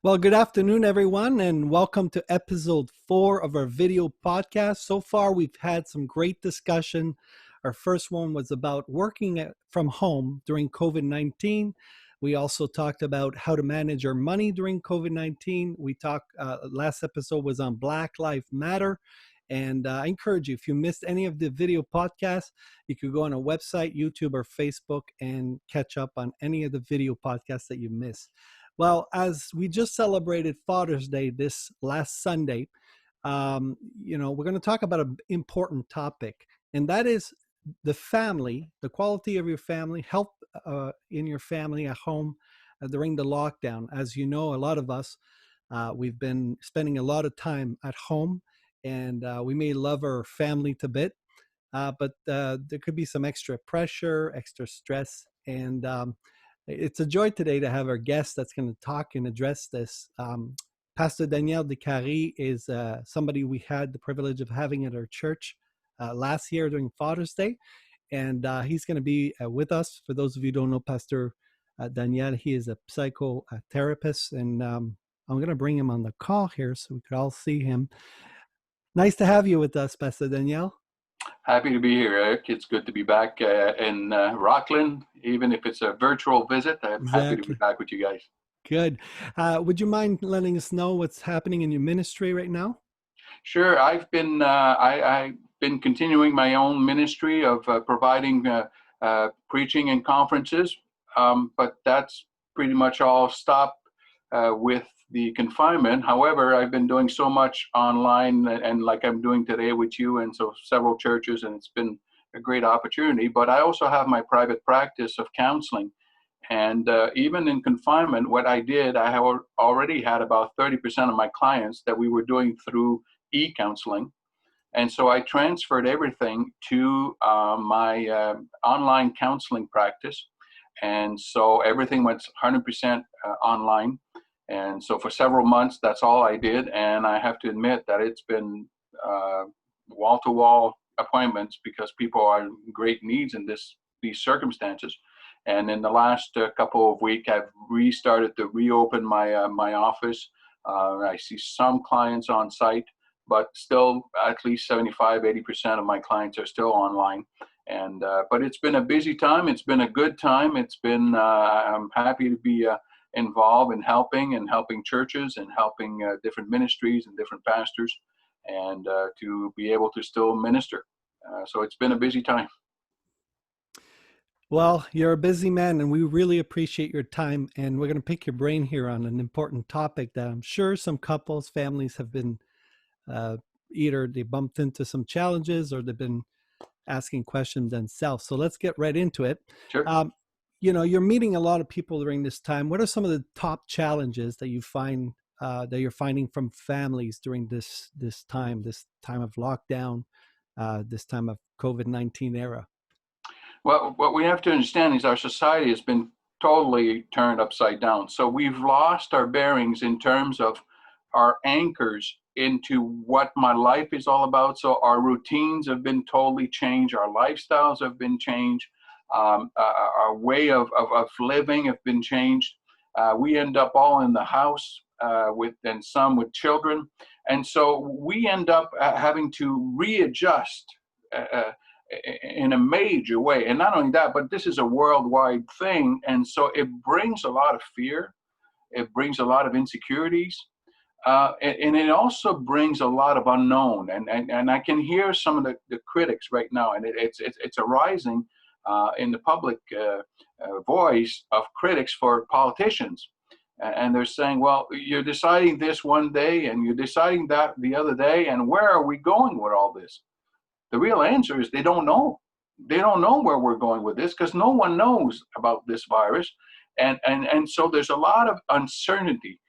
Well, good afternoon, everyone, and welcome to episode 4 of our video podcast. So far, we've had some great discussion. Our first one was about working from home during COVID-19. We also talked about how to manage our money during COVID-19. Last episode was on Black Lives Matter. And I encourage you, if you missed any of the video podcasts, you could go on our website, YouTube, or Facebook and catch up on any of the video podcasts that you missed. Well, as we just celebrated Father's Day this last Sunday, we're going to talk about an important topic, and that is the family, the quality of your family, health in your family at home during the lockdown. As you know, a lot of us, we've been spending a lot of time at home, and we may love our family to bit, but there could be some extra pressure, extra stress, and it's a joy today to have our guest that's going to talk and address this. Pastor Daniel Decary is somebody we had the privilege of having at our church last year during Father's Day, and he's going to be with us. For those of you who don't know Pastor Daniel, he is a psychotherapist, and I'm going to bring him on the call here so we could all see him. Nice to have you with us, Pastor Daniel. Happy to be here, Eric. It's good to be back in Rockland, even if it's a virtual visit. I'm happy to be back with you guys. Good. Would you mind letting us know what's happening in your ministry right now? Sure. I've been continuing my own ministry of providing preaching and conferences, but that's pretty much all stopped with the confinement. However, I've been doing so much online and like I'm doing today with you and so several churches, and it's been a great opportunity. But I also have my private practice of counseling. And even in confinement, what I did, I have already had about 30% of my clients that we were doing through e-counseling. And so I transferred everything to my online counseling practice. And so everything went 100% online. And so for several months, that's all I did. And I have to admit that it's been wall-to-wall appointments because people are in great needs in these circumstances. And in the last couple of weeks, I've restarted to reopen my my office. I see some clients on site, but still at least 75-80% of my clients are still online. And but it's been a busy time. It's been a good time. It's been I'm happy to be involved in helping churches and helping different ministries and different pastors, and to be able to still minister. So it's been a busy time. Well, you're a busy man, and we really appreciate your time. And we're going to pick your brain here on an important topic that I'm sure some couples, families have been either they bumped into some challenges or they've been asking questions themselves. So let's get right into it. Sure. You're meeting a lot of people during this time. What are some of the top challenges that you find that you're finding from families during this time of lockdown, this time of COVID-19 era? Well, what we have to understand is our society has been totally turned upside down. So we've lost our bearings in terms of our anchors into what my life is all about. So our routines have been totally changed. Our lifestyles have been changed. Our way of living have been changed. We end up all in the house and some with children. And so we end up having to readjust in a major way. And not only that, but this is a worldwide thing. And so it brings a lot of fear. It brings a lot of insecurities. And it also brings a lot of unknown. And I can hear some of the critics right now, and it's arising in the public voice of critics for politicians. And they're saying, well, you're deciding this one day and you're deciding that the other day, and where are we going with all this? The real answer is they don't know. They don't know where we're going with this because no one knows about this virus. And so there's a lot of uncertainty.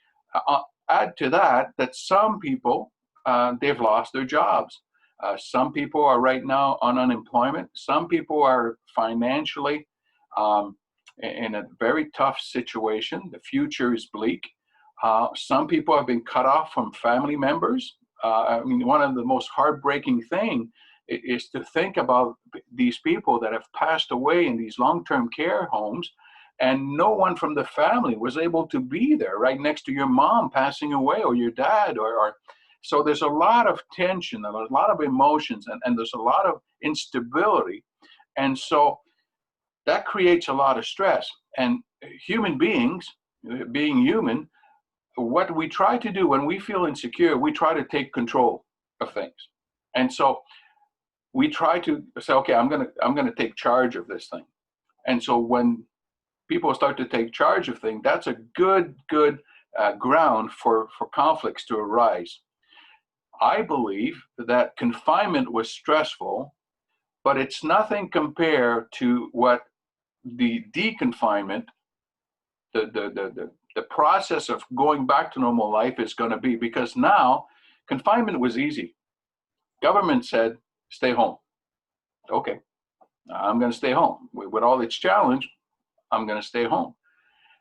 Add to that some people, they've lost their jobs. Some people are right now on unemployment. Some people are financially in a very tough situation. The future is bleak. Some people have been cut off from family members. I mean, one of the most heartbreaking things is to think about these people that have passed away in these long-term care homes and no one from the family was able to be there right next to your mom passing away, or your dad, or so there's a lot of tension, and there's a lot of emotions, and there's a lot of instability. And so that creates a lot of stress. And human beings, being human, what we try to do when we feel insecure, we try to take control of things. And so we try to say, okay, I'm gonna take charge of this thing. And so when people start to take charge of things, that's a good ground for conflicts to arise. I believe that confinement was stressful, but it's nothing compared to what the deconfinement, the process of going back to normal life is going to be. Because now confinement was easy. Government said, stay home. Okay, I'm going to stay home. With all its challenge, I'm going to stay home.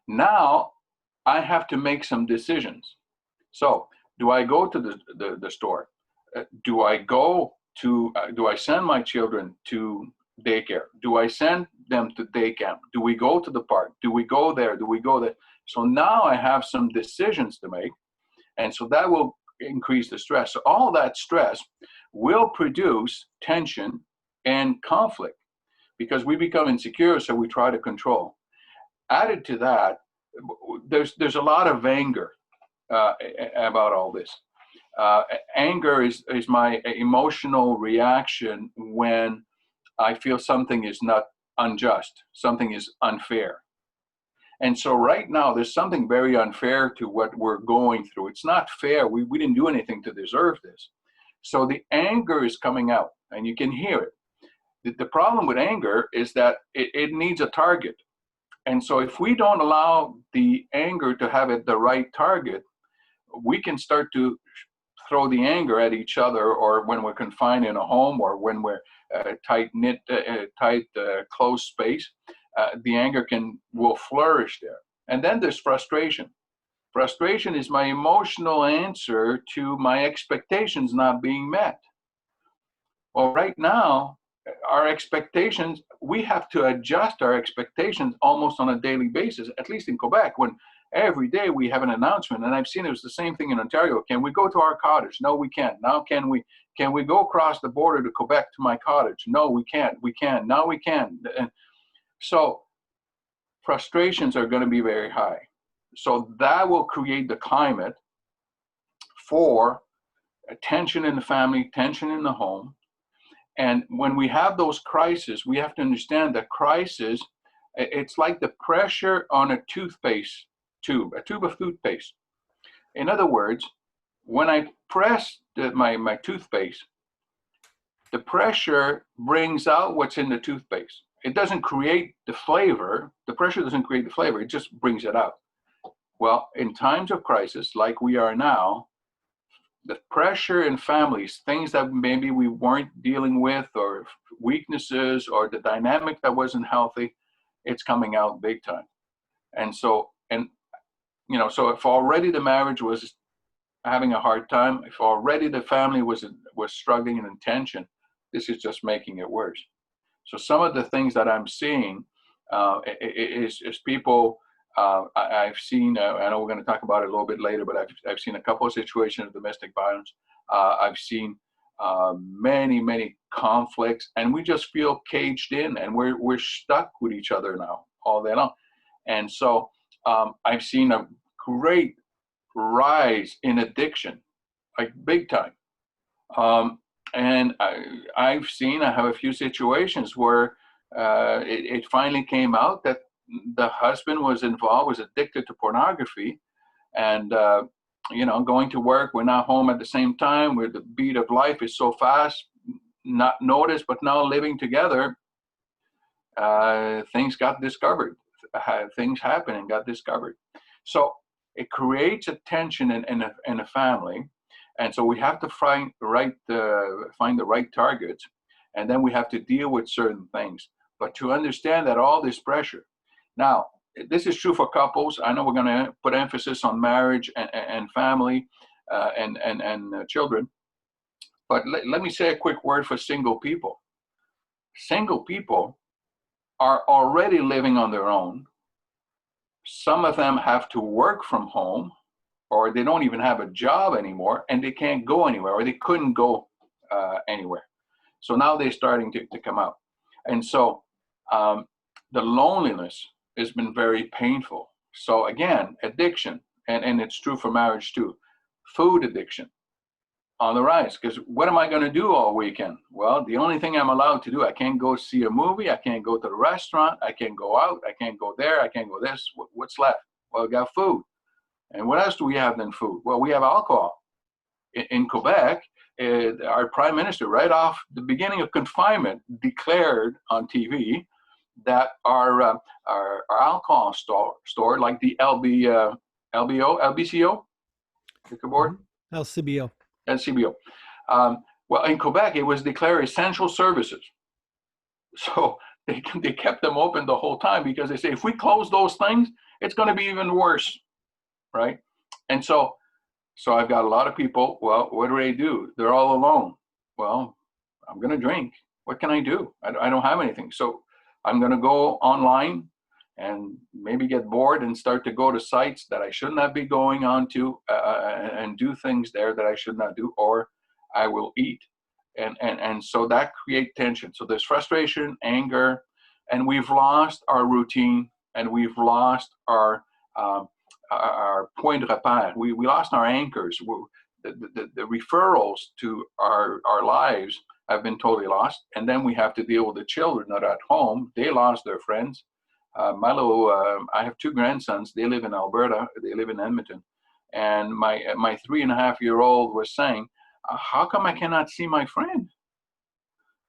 Now I have to make some decisions. So do I go to the store? Do I go to, do I send my children to daycare? Do I send them to day camp? Do we go to the park? Do we go there? Do we go there? So now I have some decisions to make. And so that will increase the stress. So all that stress will produce tension and conflict, because we become insecure, so we try to control. Added to that, there's a lot of anger about all this. Anger is my emotional reaction when I feel something is not unjust, something is unfair. And so right now, there's something very unfair to what we're going through. It's not fair. We didn't do anything to deserve this. So the anger is coming out, and you can hear it. The problem with anger is that it needs a target. And so if we don't allow the anger to have the right target, we can start to throw the anger at each other, or when we're confined in a home, or when we're tight-knit, closed space, the anger will flourish there. And then there's frustration. Frustration is my emotional answer to my expectations not being met. Well, right now, our expectations, we have to adjust our expectations almost on a daily basis, at least in Quebec, when every day we have an announcement. And I've seen it was the same thing in Ontario. Can we go to our cottage? No, we can't. Now can we go across the border to Quebec to my cottage? No, we can't. We can. Now we can. And so frustrations are going to be very high. So that will create the climate for tension in the family, tension in the home. And when we have those crises, we have to understand that crisis, it's like the pressure on a toothpaste tube, a tube of toothpaste. In other words, when I press my toothpaste, the pressure brings out what's in the toothpaste. It doesn't create the flavor. The pressure doesn't create the flavor. It just brings it out. Well, in times of crisis, like we are now, the pressure in families, things that maybe we weren't dealing with, or weaknesses, or the dynamic that wasn't healthy, it's coming out big time. And so, so if already the marriage was having a hard time, if already the family was struggling and in tension, this is just making it worse. So some of the things that I'm seeing is people. I've seen, I know we're going to talk about it a little bit later, but I've seen a couple of situations of domestic violence. I've seen many conflicts, and we just feel caged in, and we're stuck with each other now all day long. And so I've seen a great rise in addiction, like big time. And I have a few situations where it finally came out that the husband was addicted to pornography, and going to work, we're not home at the same time, where the beat of life is so fast, not noticed, but now living together, things got discovered, things happened and got discovered. So it creates a tension in a family, and so we have to find the right targets, and then we have to deal with certain things. But to understand that all this pressure. Now, this is true for couples. I know we're going to put emphasis on marriage and family and children. But let me say a quick word for single people. Single people are already living on their own. Some of them have to work from home, or they don't even have a job anymore, and they can't go anywhere, or they couldn't go anywhere. So now they're starting to come out. And so the loneliness has been very painful. So again, addiction, and it's true for marriage too. Food addiction on the rise, because what am I going to do all weekend? Well, the only thing I'm allowed to do, I can't go see a movie, I can't go to the restaurant, I can't go out, I can't go there, I can't go this. What's left? Well, we got food. And what else do we have than food? Well, we have alcohol. In Quebec, our prime minister, right off the beginning of confinement, declared on TV that our alcohol store, like the LBCO, liquor board, LCBO. LCBO. Well, in Quebec, it was declared essential services. So they kept them open the whole time, because they say if we close those things, it's going to be even worse, right? And so I've got a lot of people. Well, what do? They're all alone. Well, I'm going to drink. What can I do? I don't have anything. So I'm going to go online and maybe get bored and start to go to sites that I should not be going on to and do things there that I should not do, or I will eat. And so that creates tension. So there's frustration, anger, and we've lost our routine, and we've lost our point de repère. We lost our anchors. The referrals to our lives have been totally lost. And then we have to deal with the children that are at home. They lost their friends. I have two grandsons. They live in Alberta. They live in Edmonton. And my 3.5-year-old was saying, how come I cannot see my friend?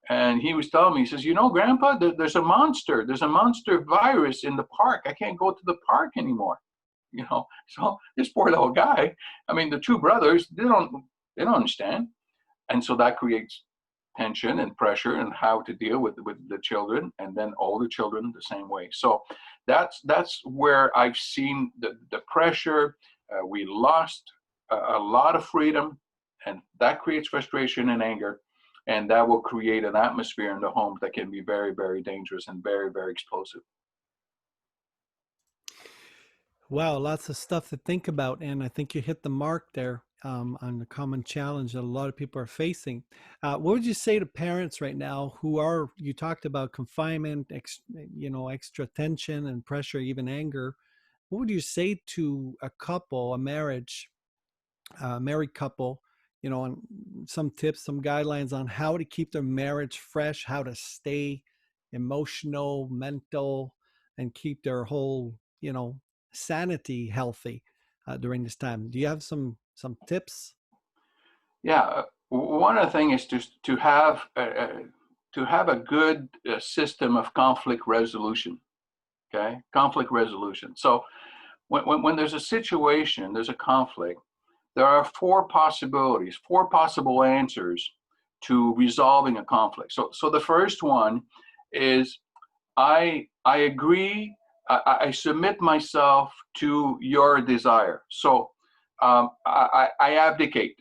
And he was telling me, he says, Grandpa, there's a monster. There's a monster virus in the park. I can't go to the park anymore. So this poor little guy, I mean, the two brothers, they don't understand. And so that creates tension and pressure and how to deal with the children, and then all the children the same way. So that's where I've seen the pressure. We lost a lot of freedom, and that creates frustration and anger, and that will create an atmosphere in the home that can be very, very dangerous and very, very explosive. Wow, lots of stuff to think about, and I think you hit the mark there on the common challenge that a lot of people are facing. What would you say to parents right now you talked about confinement, extra tension and pressure, even anger. What would you say to a couple, married couple, and some tips, some guidelines on how to keep their marriage fresh, how to stay emotional, mental, and keep their whole, sanity healthy during this time? Do you have some tips? Yeah, one of the things is to have a good system of conflict resolution. Okay, conflict resolution. So when there's a situation, there's a conflict, there are four possible answers to resolving a conflict. So the first one is I agree. I submit myself to your desire. So I abdicate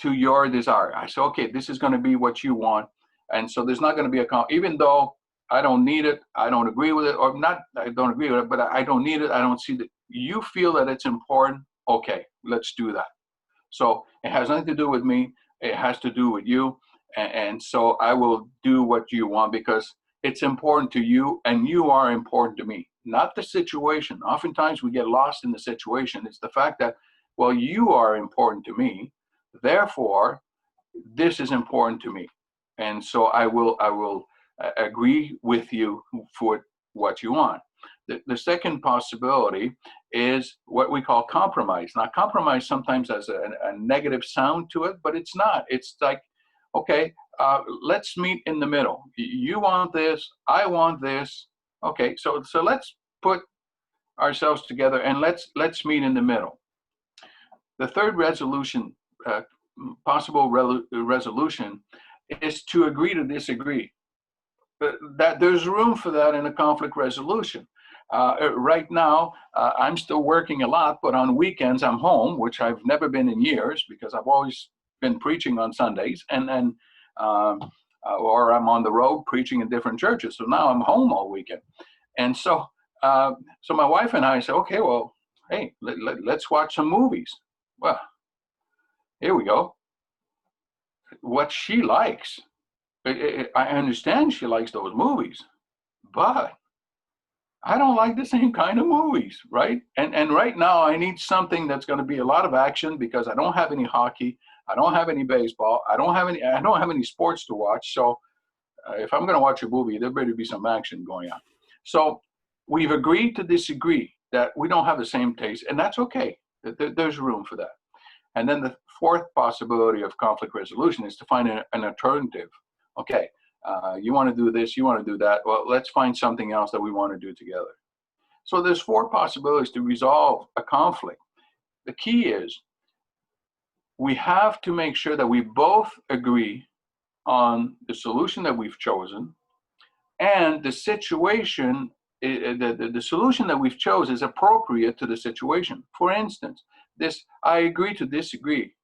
to your desire. I say, okay, this is going to be what you want. And so there's not going to be even though I don't need it, I don't agree with it, or not, I don't agree with it, but I don't need it, I don't see that. You feel that it's important, okay, let's do that. So it has nothing to do with me, it has to do with you. And so I will do what you want because it's important to you and you are important to me, not the situation. Oftentimes we get lost in the situation. It's the fact that, well, you are important to me, therefore this is important to me. And so I will agree with you for what you want. The second possibility is what we call compromise. Now, compromise sometimes has a negative sound to it, but it's not. It's like, okay, let's meet in the middle. You want this, I want this. Okay, so let's put ourselves together and let's meet in the middle. The third resolution, possible resolution, is to agree to disagree. That there's room for that in a conflict resolution. Right now, I'm still working a lot, but on weekends I'm home, which I've never been in years because I've always been preaching on Sundays, and or I'm on the road preaching in different churches. So now I'm home all weekend, and so So my wife and I said, okay, well, hey, let's watch some movies. Well, here we go. What she likes, I understand she likes those movies, but I don't like the same kind of movies, right? And right now I need something that's going to be a lot of action because I don't have any hockey, I don't have any baseball, I don't have any sports to watch. So if I'm going to watch a movie, there better be some action going on. So we've agreed to disagree, that we don't have the same taste, and that's okay. There's room for that. And then the fourth possibility of conflict resolution is to find an alternative. Okay, you want to do this, you want to do that. Well, let's find something else that we want to do together. So there's four possibilities to resolve a conflict. The key is we have to make sure that we both agree on the solution that we've chosen, and the situation, the solution that we've chosen is appropriate to the situation. For instance, this, I agree to disagree.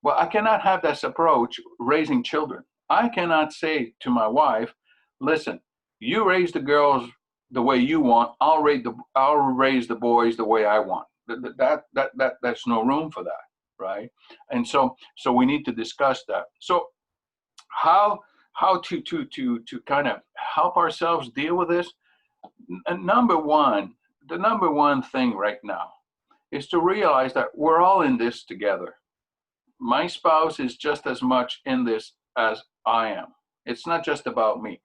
Well, I cannot have this approach raising children. I cannot say to my wife, listen, you raise the girls the way you want, I'll raise the boys the way I want. That's no room for that, right? And so we need to discuss that. So how to kind of help ourselves deal with this? The number one thing right now is to realize that we're all in this together. My spouse is just as much in this as I am. It's not just about me.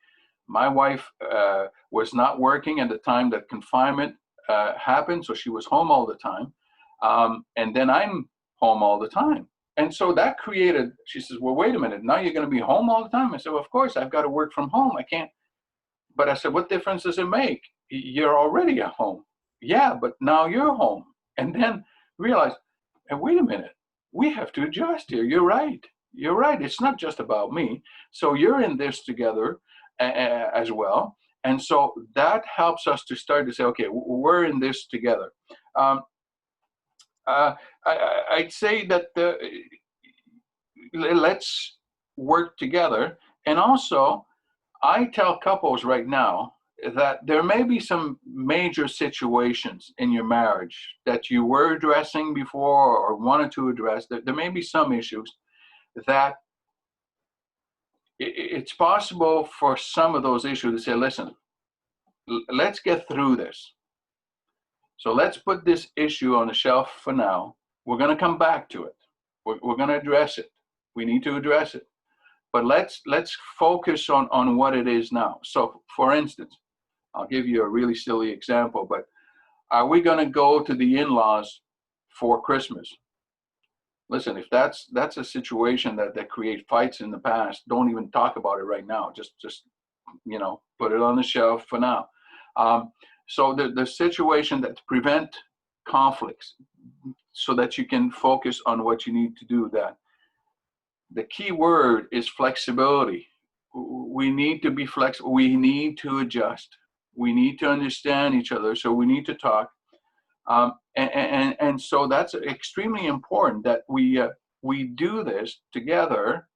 My wife was not working at the time that confinement happened, so she was home all the time. And then I'm home all the time. And so that created, she says, well, wait a minute, now you're going to be home all the time? I said, well, of course, I've got to work from home. I can't. But I said, what difference does it make? You're already at home. Yeah, but now you're home. And then realize, and wait a minute, we have to adjust here. You're right. You're right. It's not just about me. So you're in this together as well. And so that helps us to start to say, okay, we're in this together. I'd say that let's work together. And also, I tell couples right now that there may be some major situations in your marriage that you were addressing before or wanted to address. There may be some issues that it's possible for some of those issues to say, listen, let's get through this. So let's put this issue on the shelf for now. We're going to come back to it. We're going to address it. We need to address it. But let's focus on what it is now. So for instance, I'll give you a really silly example, but are we going to go to the in-laws for Christmas? Listen, if that's a situation that creates fights in the past, don't even talk about it right now. Just put it on the shelf for now. So the situation that prevent conflicts so that you can focus on what you need to do, that the key word is flexibility. We need to be flexible. We need to adjust. We need to understand each other. So we need to talk. And so that's extremely important that we do this together.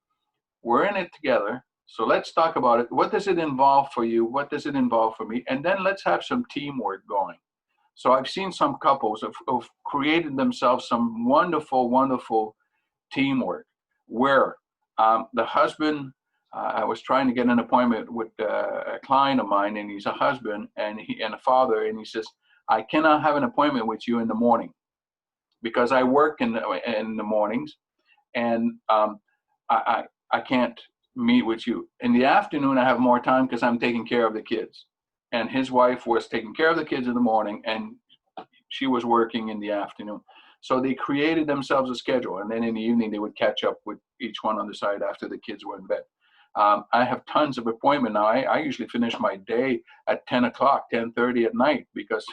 We're in it together. So let's talk about it. What does it involve for you? What does it involve for me? And then let's have some teamwork going. So I've seen some couples have created themselves some wonderful, wonderful teamwork where the husband, I was trying to get an appointment with a client of mine, and he's a husband and a father, and he says, I cannot have an appointment with you in the morning because I work in the mornings, and I can't meet with you. In the afternoon, I have more time because I'm taking care of the kids. And his wife was taking care of the kids in the morning, and she was working in the afternoon. So they created themselves a schedule, and then in the evening, they would catch up with each one on the side after the kids were in bed. I have tons of appointments now. I usually finish my day at 10 o'clock, 10:30 at night, because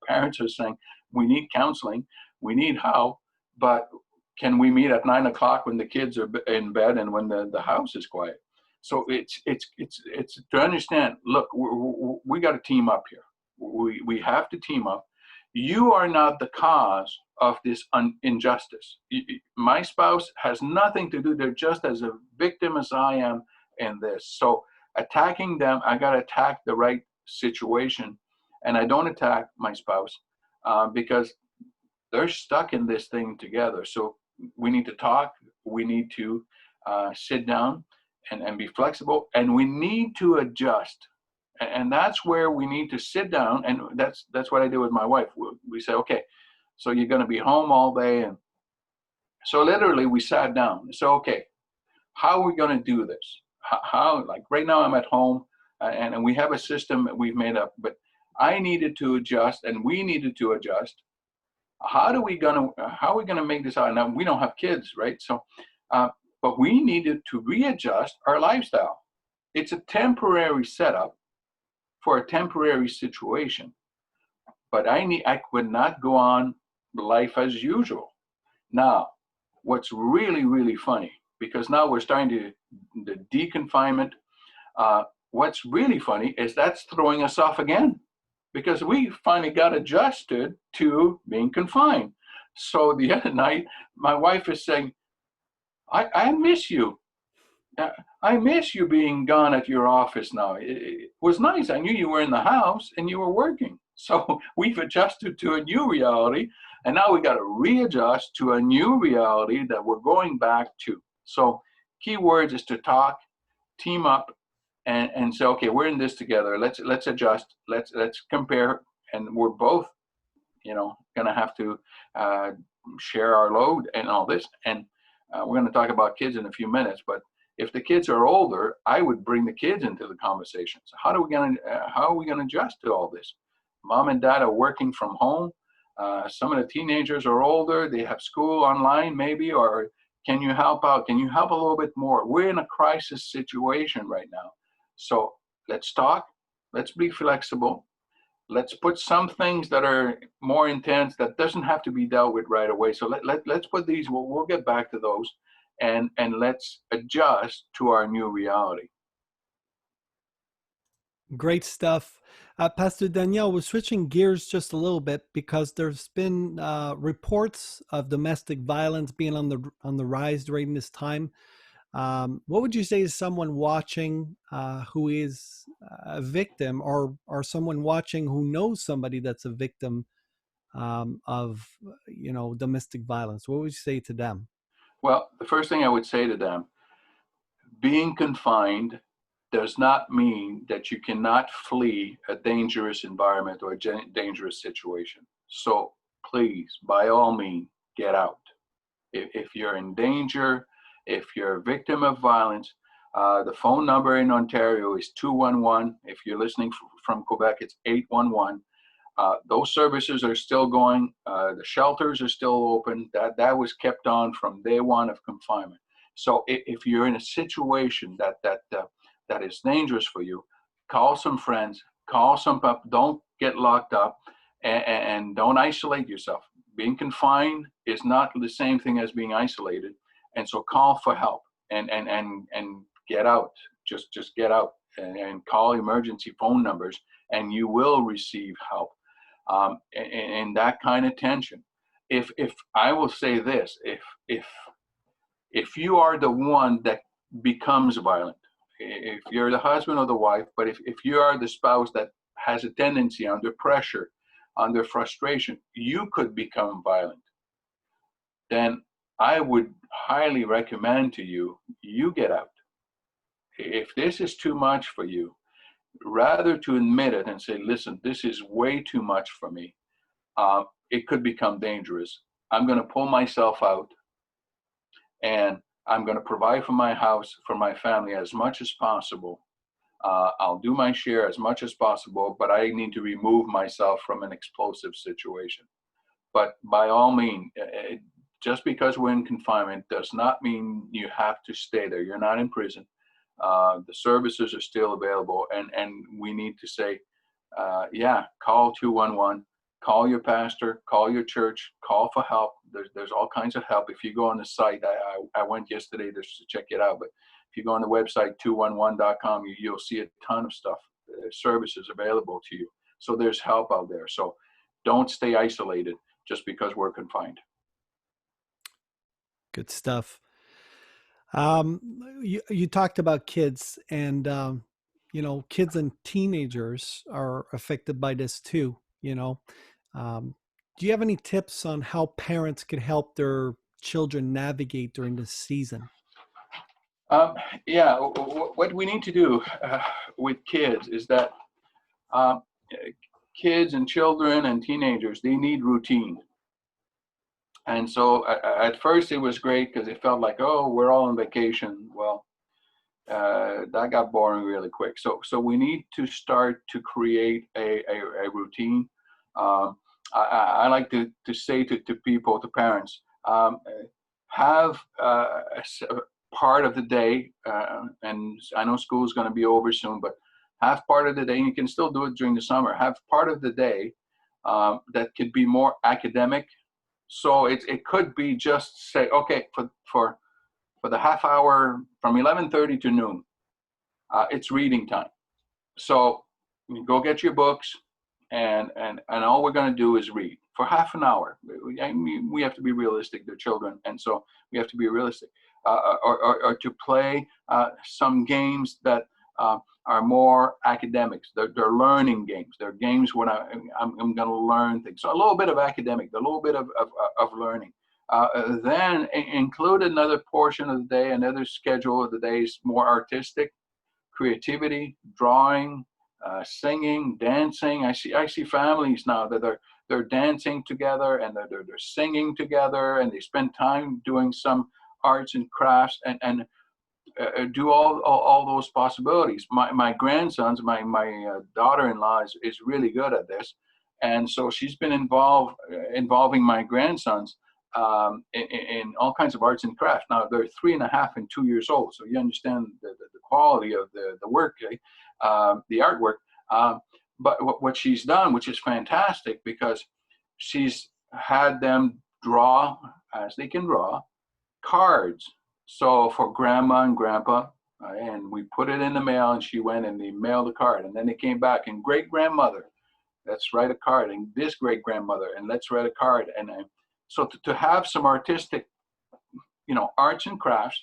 parents are saying, we need counseling, we need help, but can we meet at 9 o'clock when the kids are in bed and when the house is quiet? So it's to understand, look, we got to team up here. We have to team up. You are not the cause of this injustice. My spouse has nothing to do. They're just as a victim as I am in this. So attacking them, I got to attack the right situation. and I don't attack my spouse because they're stuck in this thing together. So we need to talk. We need to sit down and be flexible, and we need to adjust. And that's where we need to sit down, and that's what I do with my wife. We say, okay, so you're going to be home all day, and so literally we sat down. So okay, how are we going to do this? How, like right now I'm at home, and we have a system that we've made up, but I needed to adjust, and we needed to adjust. How are we gonna make this out? Now we don't have kids, right? So, but we needed to readjust our lifestyle. It's a temporary setup for a temporary situation, but I could not go on life as usual. Now, what's really, really funny, because now we're starting to the deconfinement. What's really funny is that's throwing us off again, because we finally got adjusted to being confined. So the other night, my wife is saying, I miss you. I miss you being gone at your office now. It was nice. I knew you were in the house and you were working. So we've adjusted to a new reality. And now we got to readjust to a new reality that we're going back to. So key words is to talk, team up, and say, okay, we're in this together. Let's adjust. Let's compare. And we're both, going to have to share our load and all this. And we're going to talk about kids in a few minutes. But if the kids are older, I would bring the kids into the conversation. So how are we going to adjust to all this? Mom and dad are working from home. Some of the teenagers are older. They have school online maybe, or can you help out? Can you help a little bit more? We're in a crisis situation right now. So let's talk. Let's be flexible. Let's put some things that are more intense that doesn't have to be dealt with right away. So let's put these, we'll get back to those, and let's adjust to our new reality. Great stuff. Pastor Daniel, we're switching gears just a little bit because there's been reports of domestic violence being on the rise during this time. What would you say to someone watching who is a victim, or someone watching who knows somebody that's a victim of domestic violence? What would you say to them? Well, the first thing I would say to them, being confined does not mean that you cannot flee a dangerous environment or a dangerous situation. So please, by all means, get out. If you're in danger, if you're a victim of violence, the phone number in Ontario is 211. If you're listening from Quebec, it's 811. Those services are still going. The shelters are still open. That was kept on from day one of confinement. So if you're in a situation that is dangerous for you, call some friends, call some up. Don't get locked up, and don't isolate yourself. Being confined is not the same thing as being isolated, and so call for help and get out. Just get out and call emergency phone numbers, and you will receive help. In that kind of tension. If I will say this, if you are the one that becomes violent, if you're the husband or the wife, but if you are the spouse that has a tendency under pressure, under frustration, you could become violent, then I would highly recommend to you, you get out. If this is too much for you, rather to admit it and say, listen, this is way too much for me. It could become dangerous. I'm going to pull myself out, and I'm going to provide for my house, for my family as much as possible. I'll do my share as much as possible, but I need to remove myself from an explosive situation. But by all means, just because we're in confinement does not mean you have to stay there. You're not in prison. The services are still available, and we need to say, call 211, call your pastor, call your church, call for help. There's all kinds of help. If you go on the site, I went yesterday just to check it out, but if you go on the website 211.com, you'll see a ton of stuff, services available to you. So there's help out there. So don't stay isolated just because we're confined. Good stuff. You talked about kids, and kids and teenagers are affected by this too. Um, do you have any tips on how parents could help their children navigate during this season? Um, yeah, what we need to do with kids is that uh, kids and children and teenagers, they need routine. And so at first it was great because it felt like, oh, we're all on vacation. Well, that got boring really quick. So we need to start to create a routine. Um, I like to say to people, to parents, have a part of the day, and I know school is going to be over soon, but have part of the day, and you can still do it during the summer, have part of the day that could be more academic. So it could be just say, okay, for the half hour from 11:30 to noon, it's reading time. So you go get your books, and all we're going to do is read for half an hour. I mean, we have to be realistic. They're children, and so we have to be realistic. Or to play some games that are more academics. They're learning games. They're games when I'm going to learn things. So a little bit of academic, a little bit of learning. Then include another portion of the day, another schedule of the day is more artistic, creativity, drawing, singing, dancing. I see families now that they're dancing together, and they're singing together, and they spend time doing some arts and crafts, and do all those possibilities. My grandsons, my daughter-in-law is really good at this, and so she's been involving my grandsons in all kinds of arts and crafts. Now they're 3.5 and 2 years old, so you understand the quality of the work, the artwork. But what she's done, which is fantastic, because she's had them draw, as they can draw, cards. So for grandma and grandpa, and we put it in the mail, and she went and they mailed a card, and then they came back, and great grandmother, let's write a card, and this great grandmother, and let's write a card. And so to have some artistic, arts and crafts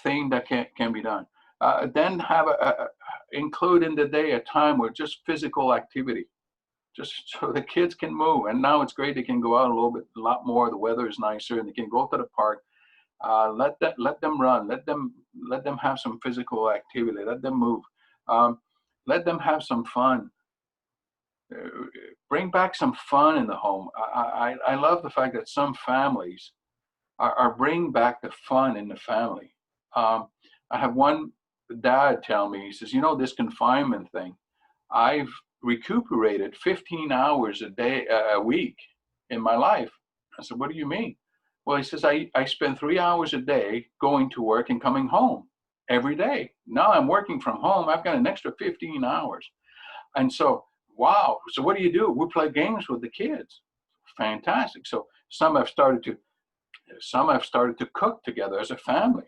thing that can be done. Then have include in the day a time where just physical activity, just so the kids can move. And now it's great, they can go out a lot more. The weather is nicer, and they can go to the park. Let them run. Let them have some physical activity. Let them move. Let them have some fun. Bring back some fun in the home. I love the fact that some families are bringing back the fun in the family. I have one dad tell me, he says, this confinement thing, I've recuperated 15 hours a week in my life. I said, what do you mean? Well, he says, I spend 3 hours a day going to work and coming home every day. Now I'm working from home. I've got an extra 15 hours. And so, wow. So what do? We play games with the kids. Fantastic. So some have started to cook together as a family.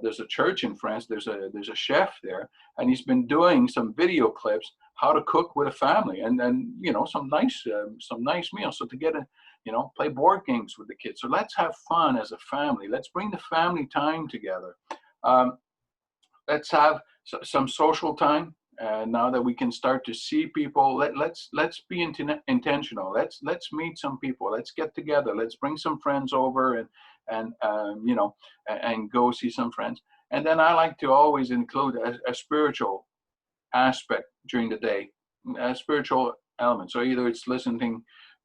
There's a church in France. There's a chef there, and he's been doing some video clips how to cook with a family, and some nice meals. So to get play board games with the kids. So let's have fun as a family. Let's bring the family time together. Let's have some social time. Now that we can start to see people, let's be intentional. Let's meet some people. Let's get together. Let's bring some friends over and go see some friends. And then I like to always include a spiritual aspect during the day, a spiritual element. So either it's listening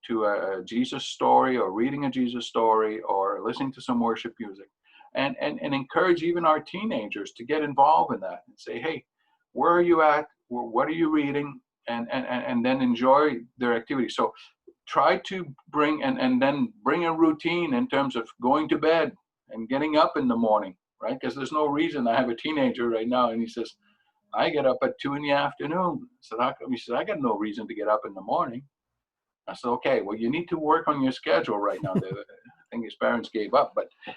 to a Jesus story, or reading a Jesus story, or listening to some worship music, and encourage even our teenagers to get involved in that and say, hey, where are you at? What are you reading? And then enjoy their activity. So try to bring and then bring a routine in terms of going to bed and getting up in the morning, right? Because there's no reason. I have a teenager right now, and he says, I get up at 2 p.m. I said, how come? He says, I got no reason to get up in the morning. I said, okay, well, you need to work on your schedule right now. I think his parents gave up, but he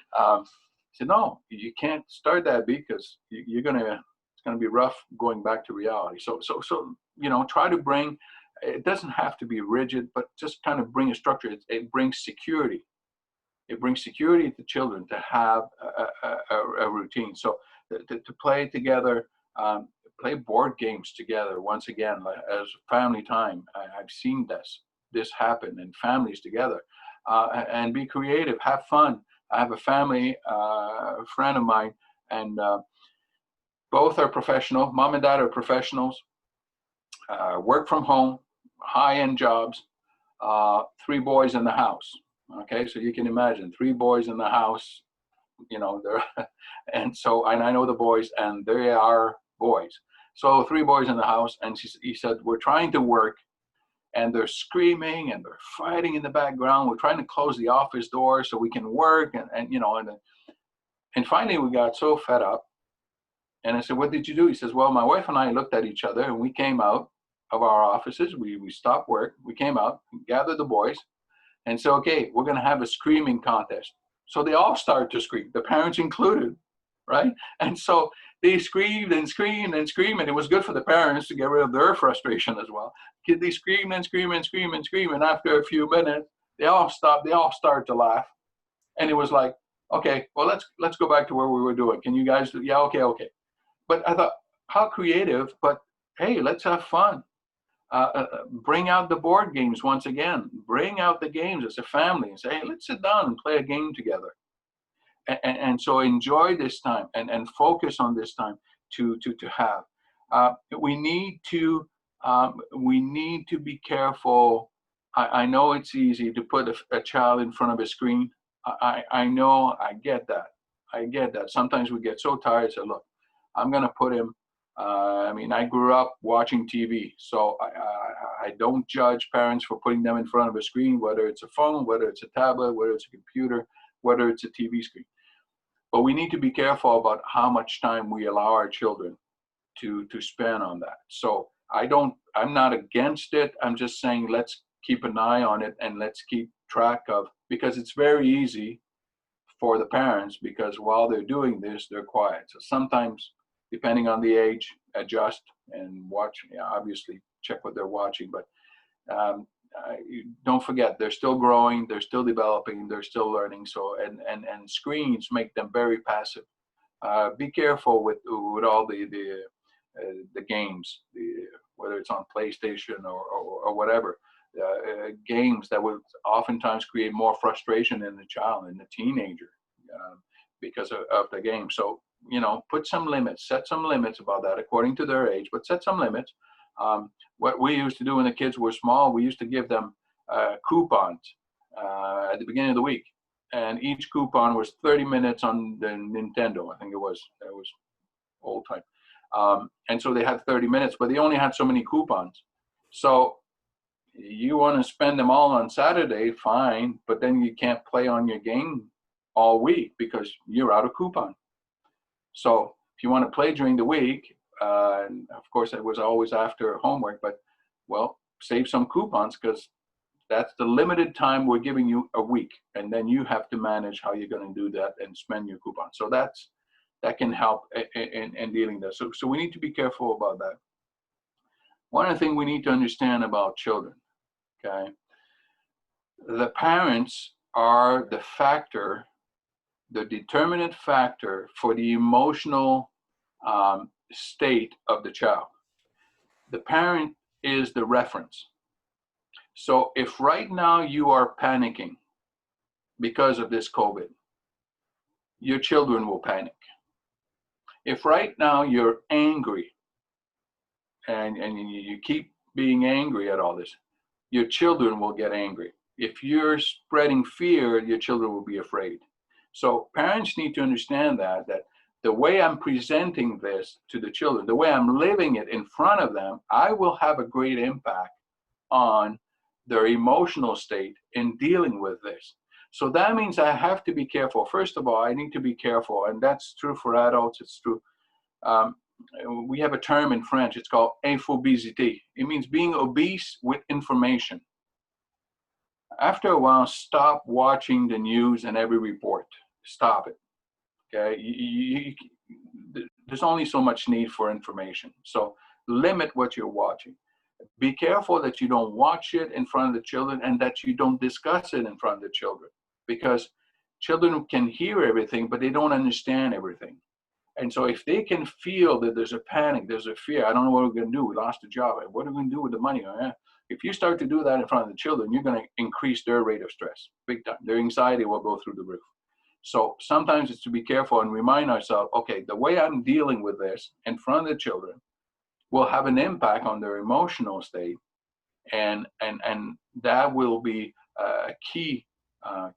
said, no, you can't start that, because it's going to be rough going back to reality. So, try to bring, it doesn't have to be rigid, but just kind of bring a structure. It brings security. It brings security to children to have a routine. So to play together, play board games together once again, as family time. I've seen this happen in families together, and be creative, have fun. I have a family friend of mine, and both are professional. Mom and dad are professionals, work from home, high-end jobs, 3 boys in the house. Okay, so you can imagine 3 boys in the house, they're, and I know the boys, and they are boys. So 3 boys in the house, and he said, we're trying to work, and they're screaming and they're fighting in the background. We're trying to close the office door so we can work, and finally we got so fed up. And I said, what did you do? He says, well, my wife and I looked at each other, and we came out of our offices. We stopped work. We came out, gathered the boys, and said, okay, we're going to have a screaming contest. So they all started to scream, the parents included, right? And so they screamed and screamed and screamed, and it was good for the parents to get rid of their frustration as well. They screamed and screamed and screamed and screamed, and after a few minutes, they all stopped. They all started to laugh, and it was like, okay, well, let's go back to where we were doing. Can you guys do? Yeah, okay. But I thought, how creative, but hey, let's have fun. Bring out the board games once again. Bring out the games as a family and say, hey, let's sit down and play a game together. And so enjoy this time and focus on this time to have. We need to be careful. I know it's easy to put a child in front of a screen. I know, I get that. Sometimes we get so tired, so look, I'm going to put him. I grew up watching TV, so I don't judge parents for putting them in front of a screen, whether it's a phone, whether it's a tablet, whether it's a computer, whether it's a TV screen. But we need to be careful about how much time we allow our children to spend on that. So I'm not against it. I'm just saying let's keep an eye on it, and let's keep track of, because it's very easy for the parents, because while they're doing this, they're quiet. So sometimes, depending on the age, adjust and watch. Obviously, check what they're watching, but don't forget, they're still growing, they're still developing, they're still learning. So, and screens make them very passive. Be careful with all the games, whether it's on PlayStation or whatever. Games that would oftentimes create more frustration in the child, in the teenager, because of the game. So, put some limits, set some limits about that according to their age, but set some limits. What we used to do when the kids were small, we used to give them coupons at the beginning of the week. And each coupon was 30 minutes on the Nintendo. I think it was old time. And so they had 30 minutes, but they only had so many coupons. So you want to spend them all on Saturday, fine, but then you can't play on your game all week because you're out of coupon. So if you want to play during the week, and of course it was always after homework, but well, save some coupons, because that's the limited time we're giving you a week, and then you have to manage how you're going to do that and spend your coupons. So that can help in dealing with that. So we need to be careful about that. One other thing we need to understand about children, okay? The parents are the factor, the determinant factor for the emotional state of the child. The parent is the reference. So if right now you are panicking because of this COVID, your children will panic. If right now you're angry and you keep being angry at all this, your children will get angry. If you're spreading fear, your children will be afraid. So parents need to understand that the way I'm presenting this to the children, the way I'm living it in front of them, I will have a great impact on their emotional state in dealing with this. So that means I have to be careful. First of all, I need to be careful, and that's true for adults, it's true. We have a term in French, it's called infobésité. It means being obese with information. After a while, stop watching the news and every report. Stop it, okay? There's only so much need for information. So limit what you're watching. Be careful that you don't watch it in front of the children, and that you don't discuss it in front of the children, because children can hear everything, but they don't understand everything. And so if they can feel that there's a panic, there's a fear, I don't know what we're going to do. We lost a job. What are we going to do with the money? If you start to do that in front of the children, you're going to increase their rate of stress big time. Their anxiety will go through the roof. So sometimes it's to be careful and remind ourselves, okay, the way I'm dealing with this in front of the children will have an impact on their emotional state. And that will be a key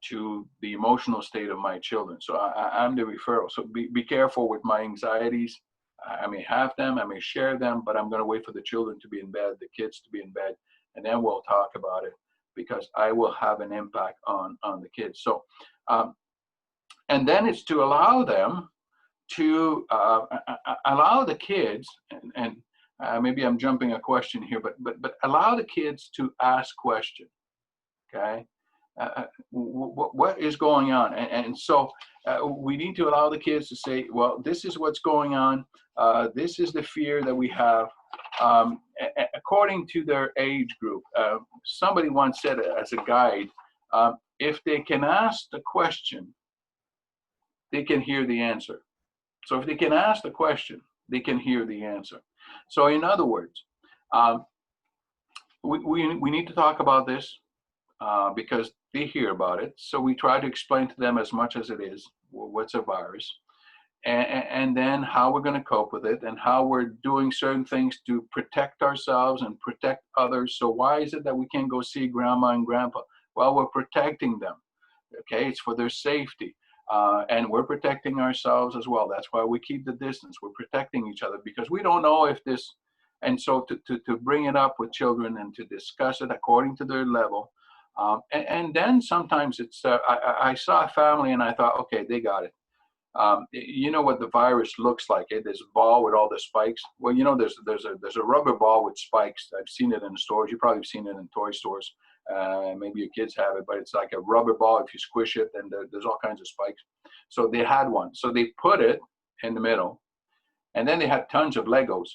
to the emotional state of my children. So I'm the referral. So be careful with my anxieties. I may have them, I may share them, but I'm going to wait for the children to be in bed, the kids to be in bed, and then we'll talk about it, because I will have an impact on the kids. So, and then it's to allow them to allow the kids, and maybe I'm jumping a question here, but allow the kids to ask questions. Okay, what is going on? And so we need to allow the kids to say, well, this is what's going on. This is the fear that we have, according to their age group. Somebody once said as a guide, if they can ask the question, they can hear the answer. So if they can ask the question, they can hear the answer. So in other words, we need to talk about this because they hear about it. So we try to explain to them as much as it is, what's a virus, and then how we're going to cope with it, and how we're doing certain things to protect ourselves and protect others. So why is it that we can't go see grandma and grandpa? Well, we're protecting them. Okay, it's for their safety. And we're protecting ourselves as well. That's why we keep the distance. We're protecting each other, because we don't know if this, and so to bring it up with children and to discuss it according to their level. And then sometimes it's, I saw a family and I thought, okay, they got it. You know what the virus looks like, this ball with all the spikes. Well, you know, there's a rubber ball with spikes. I've seen it in the stores. You've probably seen it in toy stores. Maybe your kids have it, but it's like a rubber ball. If you squish it, then there's all kinds of spikes. So they had one. So they put it in the middle, and then they had tons of Legos.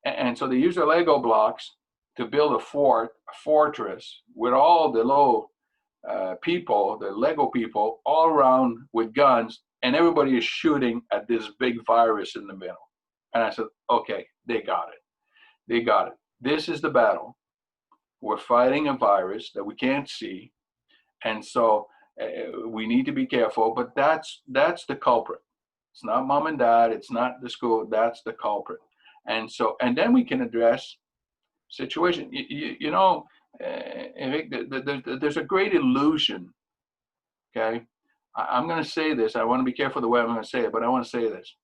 And so they used the Lego blocks to build a fortress with all the little people, the Lego people, all around with guns, and everybody is shooting at this big virus in the middle. And I said, okay, they got it. They got it. This is the battle. We're fighting a virus that we can't see, and so we need to be careful. But that's the culprit. It's not mom and dad. It's not the school. That's the culprit. And so, and then we can address situation. You know, Eric, there's a great illusion. Okay, I'm going to say this. I want to be careful the way I'm going to say it, but I want to say this.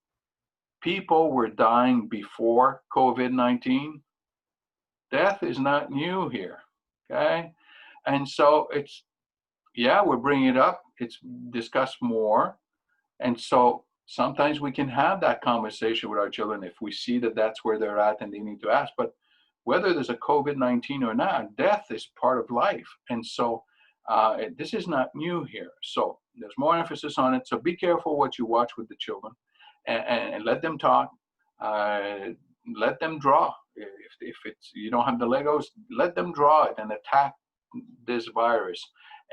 People were dying before COVID-19. Death is not new here, okay? And so it's, yeah, we're bringing it up. It's discussed more. And so sometimes we can have that conversation with our children if we see that that's where they're at and they need to ask. But whether there's a COVID-19 or not, death is part of life. And so this is not new here. So there's more emphasis on it. So be careful what you watch with the children, and let them talk. Let them draw. If it's, you don't have the Legos, let them draw it and attack this virus,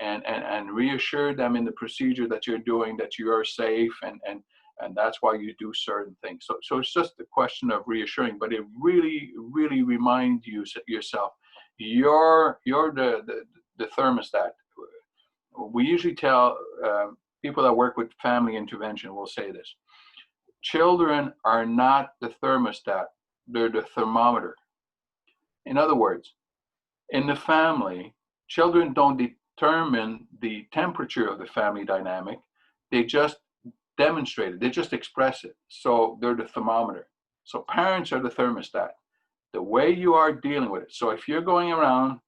and reassure them in the procedure that you're doing that you are safe, and that's why you do certain things. So it's just a question of reassuring, but it really reminds you yourself, you're the thermostat. We usually tell people that work with family intervention, will say this: children are not the thermostat, they're the thermometer. In other words, in the family, children don't determine the temperature of the family dynamic, they just demonstrate it, they just express it. So they're the thermometer. So parents are the thermostat, the way you are dealing with it. So if you're going around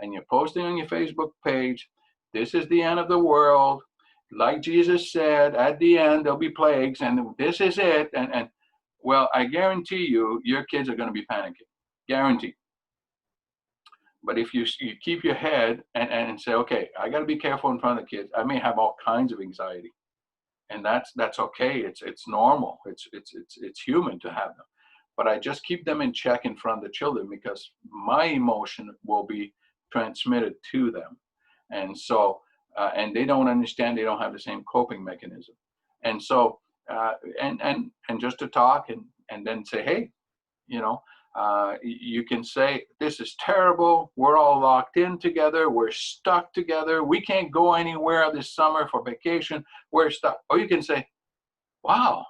and you're posting on your Facebook page, this is the end of the world, like Jesus said, at the end there'll be plagues, and this is it, and well, I guarantee you, your kids are going to be panicking, guaranteed. But if you keep your head and say, okay, I got to be careful in front of the kids. I may have all kinds of anxiety, and that's okay. It's normal. It's human to have them. But I just keep them in check in front of the children, because my emotion will be transmitted to them, and so and they don't understand. They don't have the same coping mechanism, and so and just to talk and then say, hey, you know, you can say, this is terrible. We're all locked in together. We're stuck together. We can't go anywhere this summer for vacation. We're stuck. Or you can say, wow,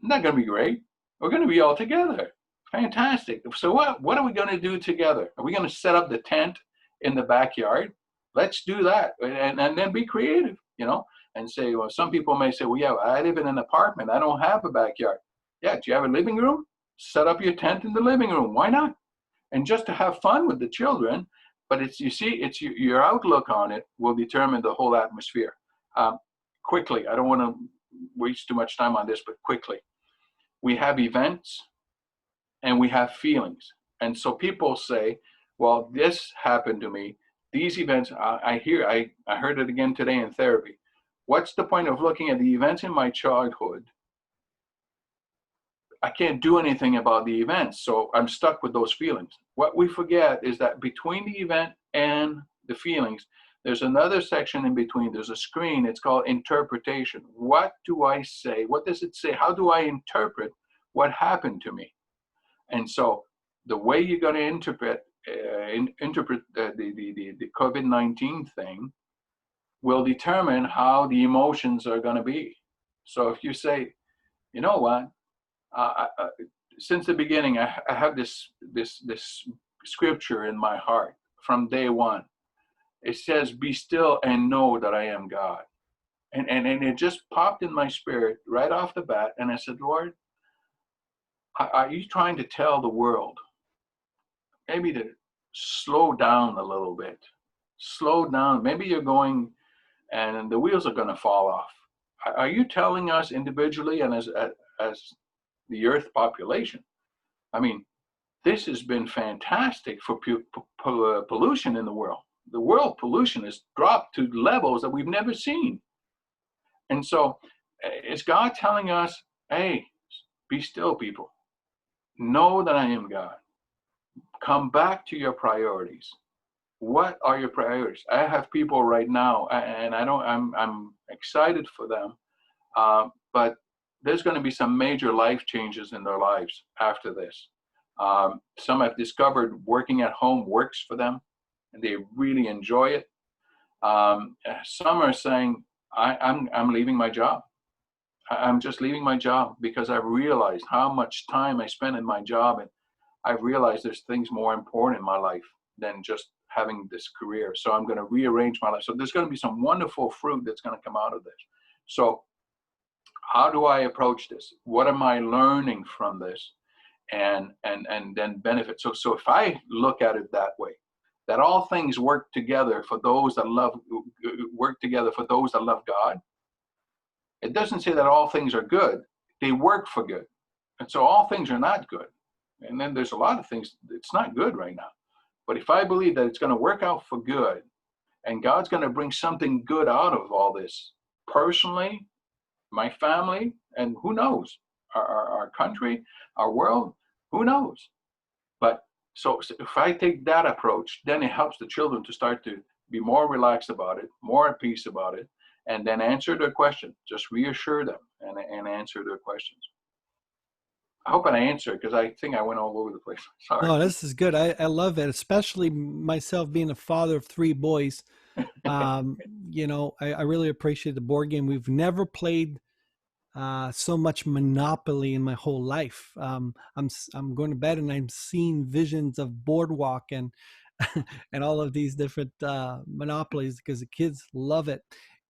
isn't that going to be great? We're going to be all together. Fantastic. So what are we going to do together? Are we going to set up the tent in the backyard? Let's do that. And then be creative, and say, well, some people may say, well, yeah, I live in an apartment. I don't have a backyard. Yeah, do you have a living room? Set up your tent in the living room. Why not? And just to have fun with the children. But it's your outlook on it will determine the whole atmosphere. Quickly, I don't want to waste too much time on this, but quickly. We have events and we have feelings. And so people say, well, this happened to me. These events, I heard it again today in therapy. What's the point of looking at the events in my childhood? I can't do anything about the events, so I'm stuck with those feelings. What we forget is that between the event and the feelings, there's another section in between. There's a screen. It's called interpretation. What do I say? What does it say? How do I interpret what happened to me? And so the way you're going to interpret the COVID-19 thing will determine how the emotions are going to be. So if you say, you know what, since the beginning, I have this scripture in my heart from day one. It says, "Be still and know that I am God," and it just popped in my spirit right off the bat. And I said, Lord, are you trying to tell the world maybe to slow down a little bit? Slow down. Maybe you're going, and the wheels are going to fall off. Are you telling us individually and as the Earth population? I mean, this has been fantastic for pollution in the world. The world pollution has dropped to levels that we've never seen. And so is God telling us, hey, be still, people. Know that I am God. Come back to your priorities. What are your priorities? I have people right now, and I'm excited for them, but there's going to be some major life changes in their lives after this. Some have discovered working at home works for them, and they really enjoy it. Some are saying, I'm leaving my job. I'm just leaving my job because I've realized how much time I spend in my job, and I've realized there's things more important in my life than just having this career. So I'm going to rearrange my life. So there's going to be some wonderful fruit that's going to come out of this. So how do I approach this? What am I learning from this? And then benefit. So if I look at it that way, that all things work together for those that love God. It doesn't say that all things are good. They work for good. And so all things are not good. And then there's a lot of things it's not good right now. But if I believe that it's going to work out for good, and God's going to bring something good out of all this, personally, my family, and who knows, our country, our world, who knows? But so if I take that approach, then it helps the children to start to be more relaxed about it, more at peace about it, and then answer their question. Just reassure them and answer their questions. I hope I answered, because I think I went all over the place. Sorry. No, this is good. I love it, especially myself being a father of 3 boys. I really appreciate the board game. We've never played so much Monopoly in my whole life. I'm going to bed and I'm seeing visions of Boardwalk and and all of these different monopolies, because the kids love it.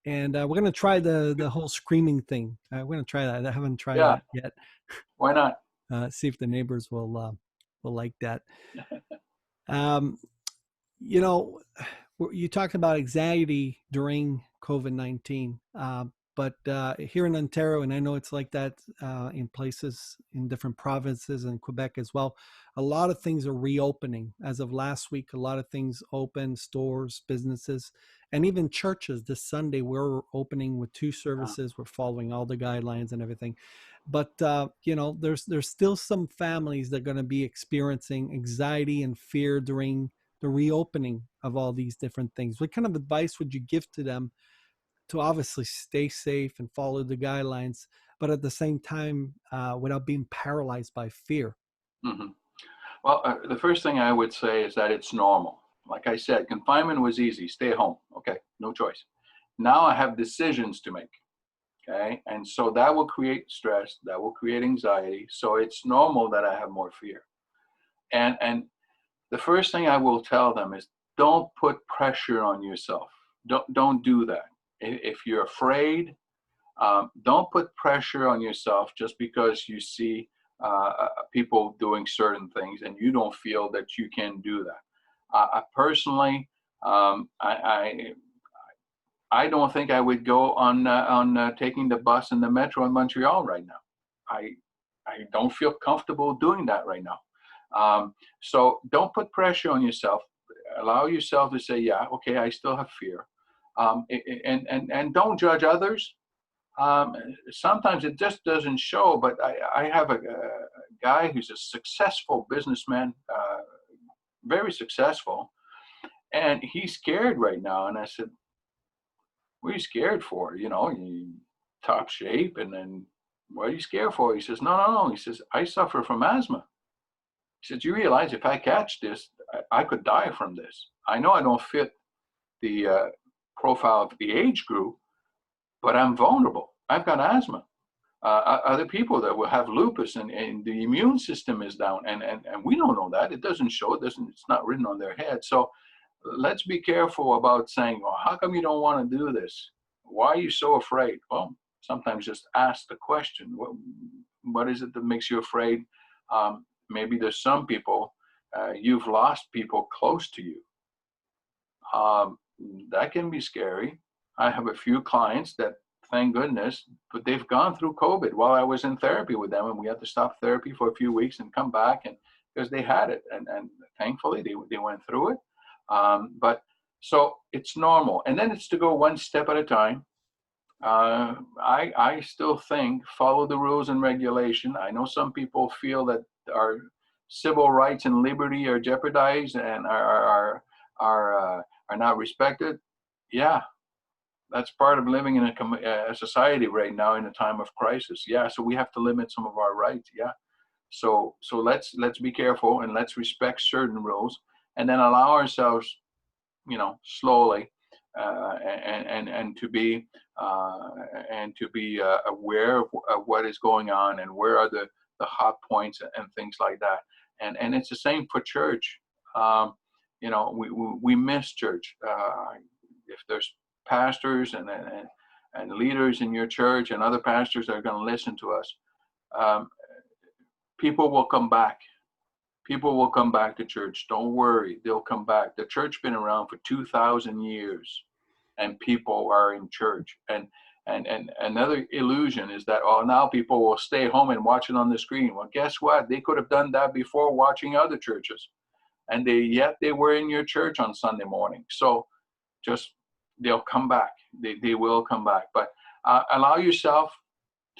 And we're going to try the whole screaming thing. We're going to try that. I haven't tried that yet. Why not? See if the neighbors will like that. You talked about anxiety during COVID-19, but here in Ontario, and I know it's like that in places in different provinces and Quebec as well, a lot of things are reopening. As of last week, a lot of things open, stores, businesses, and even churches. This Sunday, we're opening with 2 services. We're following all the guidelines and everything. But, there's still some families that are going to be experiencing anxiety and fear during the reopening of all these different things. What kind of advice would you give to them to obviously stay safe and follow the guidelines, but at the same time, without being paralyzed by fear? Hmm. Well, the first thing I would say is that it's normal. Like I said, confinement was easy. Stay home. Okay, no choice. Now I have decisions to make. Okay, and so that will create stress. That will create anxiety. So it's normal that I have more fear. And the first thing I will tell them is don't put pressure on yourself. Don't do that. If you're afraid, don't put pressure on yourself just because you see people doing certain things and you don't feel that you can do that. I personally, I don't think I would go on taking the bus and the metro in Montreal right now. I I don't feel comfortable doing that right now. So don't put pressure on yourself. Allow yourself to say, yeah, okay, I still have fear, and don't judge others. Um, Sometimes it just doesn't show. But I have a guy who's a successful businessman, very successful, and he's scared right now. And I said, what are you scared for? You know, you top shape, and then what are you scared for? He says, no, no, no. He says, I suffer from asthma. He says, you realize if I catch this, I could die from this. I know I don't fit the profile of the age group, but I'm vulnerable. I've got asthma. Other people that will have lupus, and the immune system is down, and we don't know that. It doesn't show. It's not written on their head. So let's be careful about saying, well, how come you don't want to do this? Why are you so afraid? Well, sometimes just ask the question. What is it that makes you afraid? Maybe there's some people, you've lost people close to you. Um, that can be scary. I have a few clients that, thank goodness, but they've gone through COVID while I was in therapy with them, and we had to stop therapy for a few weeks and come back, and because they had it, and thankfully they went through it. But so it's normal, and then it's to go one step at a time. I still think follow the rules and regulation. I know some people feel that our civil rights and liberty are jeopardized and are not respected. Yeah, that's part of living in a society right now in a time of crisis. Yeah, so we have to limit some of our rights. Yeah, so let's be careful and let's respect certain rules, and then allow ourselves, slowly, and to be aware of what is going on and where are the hot points and things like that. And it's the same for church. We miss church. If there's pastors and leaders in your church and other pastors that are going to listen to us, um, people will come back. People will come back to church. Don't worry, they'll come back. The church been around for 2,000 years, and people are in church. And another illusion is that, oh, now people will stay home and watch it on the screen. Well, guess what? They could have done that before watching other churches, and yet they were in your church on Sunday morning. So just they'll come back. They will come back. But allow yourself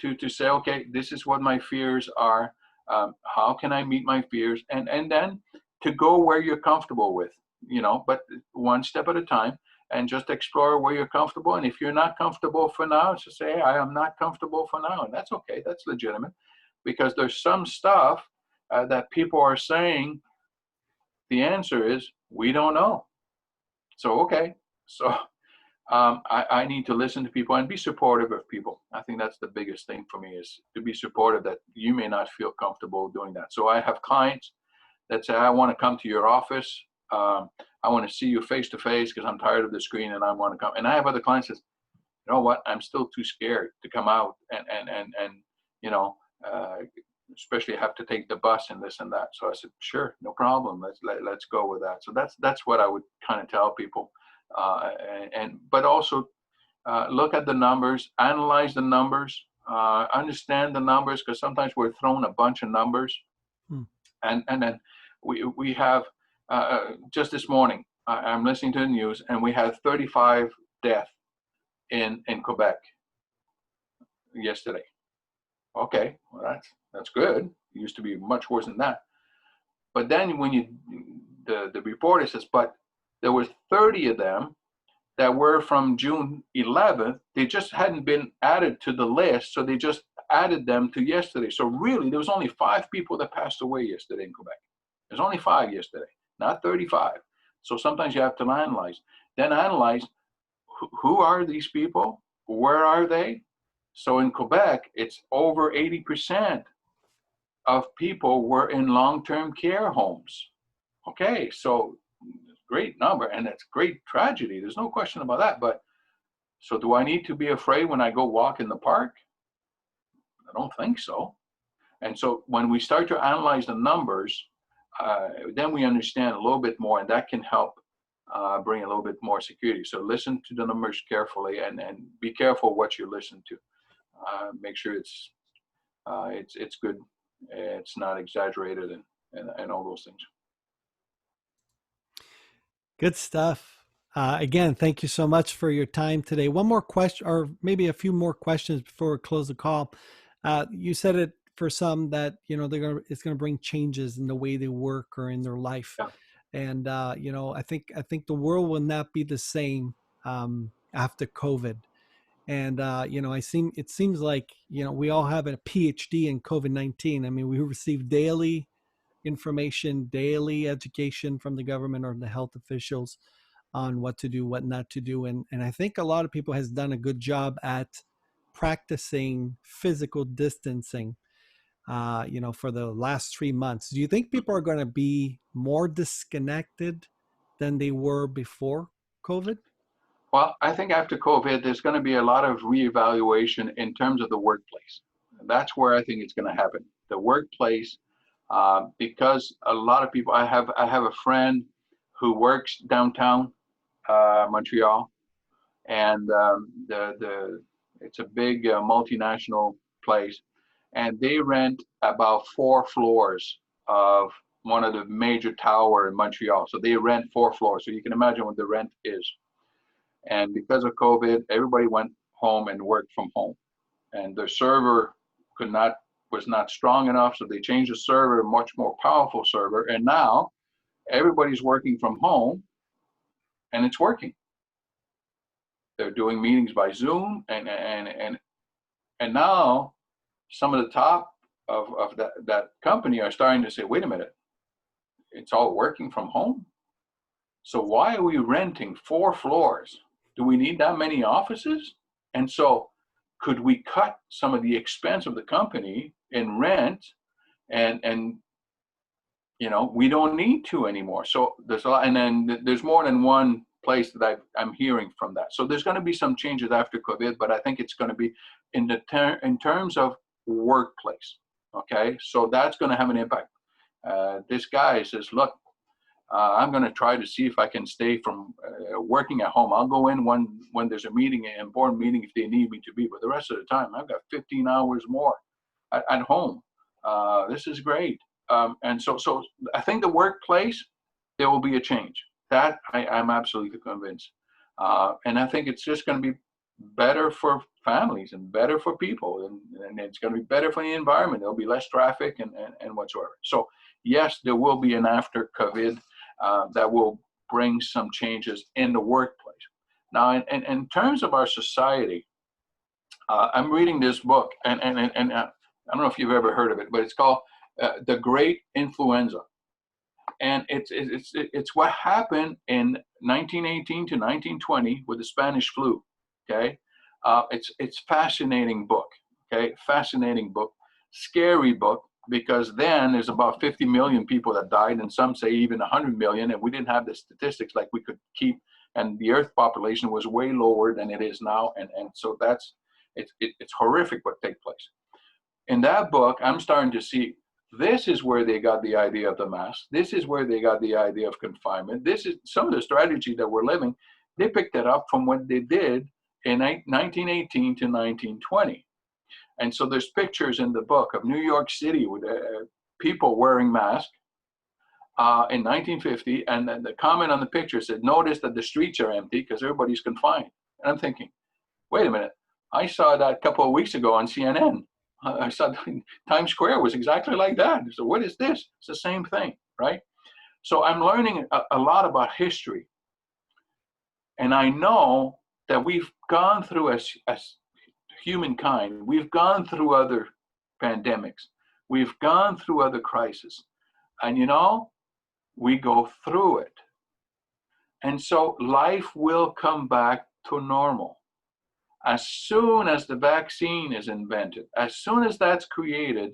to say, okay, this is what my fears are. How can I meet my fears? And then to go where you're comfortable with, but one step at a time, and just explore where you're comfortable. And if you're not comfortable for now, just say, hey, I am not comfortable for now. And that's okay. That's legitimate, because there's some stuff that people are saying. The answer is, we don't know. So, okay. So I need to listen to people and be supportive of people. I think that's the biggest thing for me, is to be supportive that you may not feel comfortable doing that. So I have clients that say, I want to come to your office. I want to see you face to face because I'm tired of the screen and I want to come. And I have other clients that say, you know what, I'm still too scared to come out and especially have to take the bus and this and that. So I said, sure, no problem. Let's go with that. So that's what I would kind of tell people. But also look at the numbers, analyze the numbers, understand the numbers, because sometimes we're thrown a bunch of numbers. And then we have just this morning, I'm listening to the news, and we had 35 deaths in Quebec yesterday. Okay, well, that's good. It used to be much worse than that. But then when the reporter says, but there were 30 of them that were from June 11th. They just hadn't been added to the list, so they just added them to yesterday. So really, there was only 5 people that passed away yesterday in Quebec. There's only 5 yesterday, not 35. So sometimes you have to analyze. Then analyze, who are these people? Where are they? So in Quebec, it's over 80% of people were in long-term care homes. Okay, so great number, and it's great tragedy. There's no question about that. But so do I need to be afraid when I go walk in the park? I don't think so. And so when we start to analyze the numbers, then we understand a little bit more, and that can help bring a little bit more security. So listen to the numbers carefully, and be careful what you listen to. Make sure it's good, it's not exaggerated, and all those things. Good stuff. Again, thank you so much for your time today. One more question, or maybe a few more questions before we close the call. You said it for some that, it's going to bring changes in the way they work or in their life. Yeah. And, I think the world will not be the same after COVID. And, it seems like, we all have a PhD in COVID-19. I mean, we receive daily information, daily education from the government or the health officials on what to do, what not to do. And I think a lot of people has done a good job at practicing physical distancing, for the last 3 months. Do you think people are going to be more disconnected than they were before COVID? Well, I think after COVID, there's going to be a lot of reevaluation in terms of the workplace. That's where I think it's going to happen. The workplace, because a lot of people, I have a friend who works downtown Montreal, and it's a big multinational place, and they rent about 4 floors of one of the major tower in Montreal. So they rent 4 floors. So you can imagine what the rent is. And because of COVID, everybody went home and worked from home, and the server was not strong enough. So they changed the server, a much more powerful server. And now everybody's working from home, and it's working. They're doing meetings by Zoom, and now some of the top of that company are starting to say, wait a minute, it's all working from home. So why are we renting 4 floors? Do we need that many offices? And so could we cut some of the expense of the company in rent, and we don't need to anymore. So there's a lot, and then there's more than one place that I'm hearing from that. So there's going to be some changes after COVID, but I think it's going to be in terms of workplace. Okay, so that's going to have an impact. This guy says, look, I'm going to try to see if I can stay from working at home. I'll go in when there's a meeting, an important meeting, if they need me to be. But the rest of the time, I've got 15 hours more at home. This is great. And so I think the workplace, there will be a change. That I'm absolutely convinced. And I think it's just going to be better for families and better for people. And it's going to be better for the environment. There'll be less traffic and whatsoever. So yes, there will be an after COVID that will bring some changes in the workplace. Now, in terms of our society, I'm reading this book, and I don't know if you've ever heard of it, but it's called The Great Influenza. And it's what happened in 1918 to 1920 with the Spanish flu. Okay, it's fascinating book. Okay, fascinating book, scary book, because then there's about 50 million people that died, and some say even 100 million, and we didn't have the statistics like we could keep, and the Earth population was way lower than it is now, and so it's horrific what takes place. In that book, I'm starting to see this is where they got the idea of the mask. This is where they got the idea of confinement. This is some of the strategy that we're living. They picked it up from what they did in 1918 to 1920. And so there's pictures in the book of New York City with people wearing masks in 1950. And then the comment on the picture said, notice that the streets are empty because everybody's confined. And I'm thinking, wait a minute. I saw that a couple of weeks ago on CNN. I saw Times Square was exactly like that. So what is this? It's the same thing, right? So I'm learning a lot about history. And I know that we've gone through as humankind, we've gone through other pandemics. We've gone through other crises. And we go through it. And so life will come back to normal. As soon as the vaccine is invented, as soon as that's created,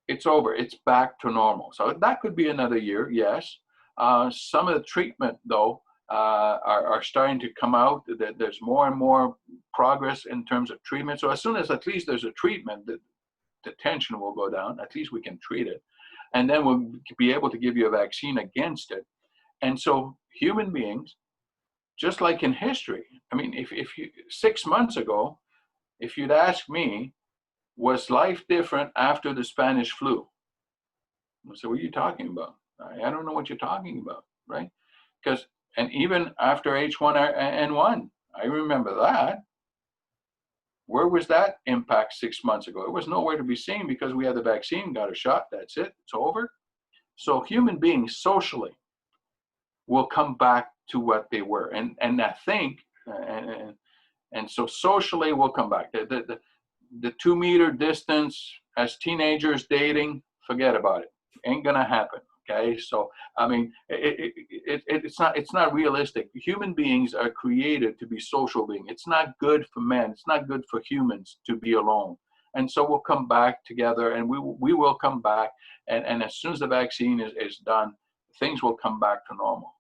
it's over. It's back to normal. So that could be another year, yes. Some of the treatment, though, are starting to come out. There's more and more progress in terms of treatment. So as soon as at least there's a treatment, the tension will go down. At least we can treat it. And then we'll be able to give you a vaccine against it. And so human beings, just like in history, I mean, if you 6 months ago, if you'd asked me, was life different after the Spanish flu? I said, what are you talking about? I don't know what you're talking about, right? And even after H1N1, I remember that. Where was that impact 6 months ago? It was nowhere to be seen because we had the vaccine, got a shot, that's it, it's over. So human beings socially will come back to what they were. And I think, and so socially we'll come back. The 2 meter distance as teenagers dating, forget about it. Ain't gonna happen. Okay, so I mean, it's not realistic. Human beings are created to be social beings. It's not good for men. It's not good for humans to be alone. And so we'll come back together, and we will come back. And as soon as the vaccine is done, things will come back to normal.